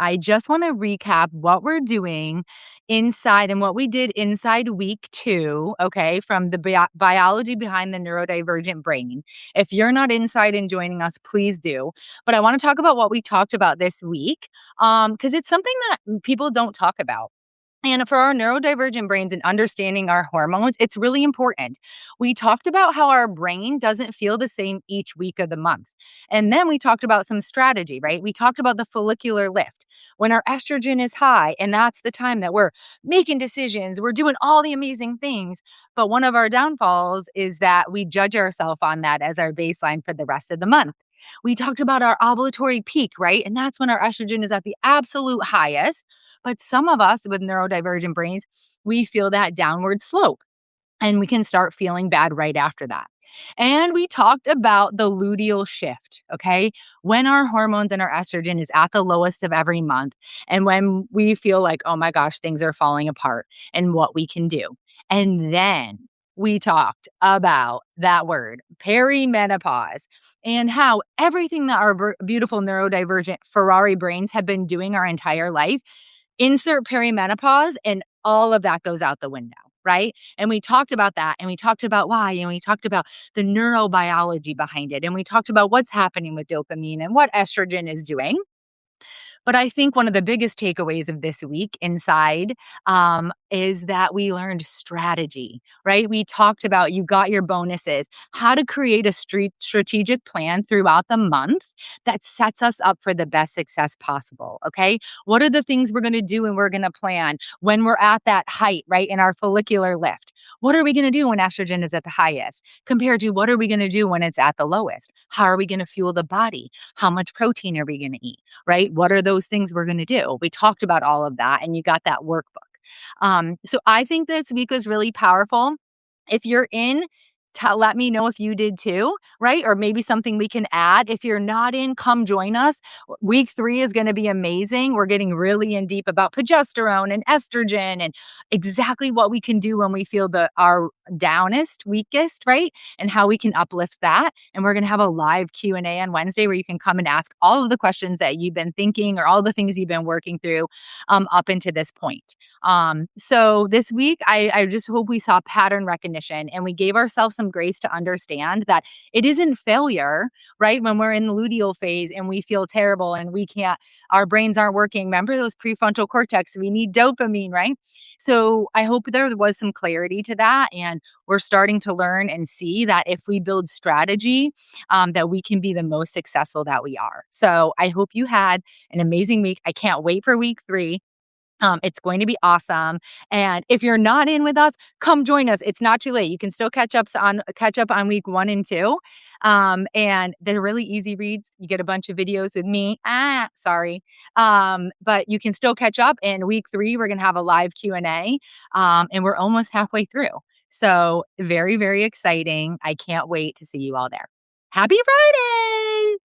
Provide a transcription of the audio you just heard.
I just want to recap what we're doing inside and what we did inside week 2, okay, from the biology behind the neurodivergent brain. If you're not inside and joining us, please do. But I want to talk about what we talked about this week because it's something that people don't talk about. And for our neurodivergent brains and understanding our hormones, it's really important. We talked about how our brain doesn't feel the same each week of the month. And then we talked about some strategy, right? We talked about the follicular lift when our estrogen is high, and that's the time that we're making decisions, we're doing all the amazing things. But one of our downfalls is that we judge ourselves on that as our baseline for the rest of the month. We talked about our ovulatory peak, right? And that's when our estrogen is at the absolute highest. But some of us with neurodivergent brains, we feel that downward slope and we can start feeling bad right after that. And we talked about the luteal shift, okay? When our hormones and our estrogen is at the lowest of every month, and when we feel like, oh my gosh, things are falling apart, and what we can do. And then we talked about that word, perimenopause, and how everything that our beautiful neurodivergent Ferrari brains have been doing our entire life, insert perimenopause, and all of that goes out the window, right? And we talked about that, and we talked about why, and we talked about the neurobiology behind it, and we talked about what's happening with dopamine and what estrogen is doing. But I think one of the biggest takeaways of this week inside is that we learned strategy, right? We talked about, you got your bonuses, how to create a strategic plan throughout the month that sets us up for the best success possible, okay? What are the things we're going to do and we're going to plan when we're at that height, right, in our follicular lift? What are we going to do when estrogen is at the highest compared to what are we going to do when it's at the lowest? How are we going to fuel the body? How much protein are we going to eat? Right? What are those things we're going to do? We talked about all of that and you got that workbook. So I think this week was really powerful. If you're in, let me know if you did too, right? Or maybe something we can add. If you're not in, come join us. Week 3 is going to be amazing. We're getting really in deep about progesterone and estrogen and exactly what we can do when we feel our downest, weakest, right? And how we can uplift that. And we're going to have a live Q&A on Wednesday where you can come and ask all of the questions that you've been thinking or all the things you've been working through up into this point. So this week, I just hope we saw pattern recognition and we gave ourselves some grace to understand that it isn't failure, right? When we're in the luteal phase and we feel terrible and our brains aren't working. Remember those prefrontal cortex, we need dopamine, right? So I hope there was some clarity to that. And we're starting to learn and see that if we build strategy, that we can be the most successful that we are. So I hope you had an amazing week. I can't wait for week 3. It's going to be awesome. And if you're not in with us, come join us. It's not too late. You can still catch up on week 1 and 2. And they're really easy reads. You get a bunch of videos with me. Sorry. But you can still catch up. In week 3, we're going to have a live Q&A. And we're almost halfway through. So very, very exciting. I can't wait to see you all there. Happy Friday.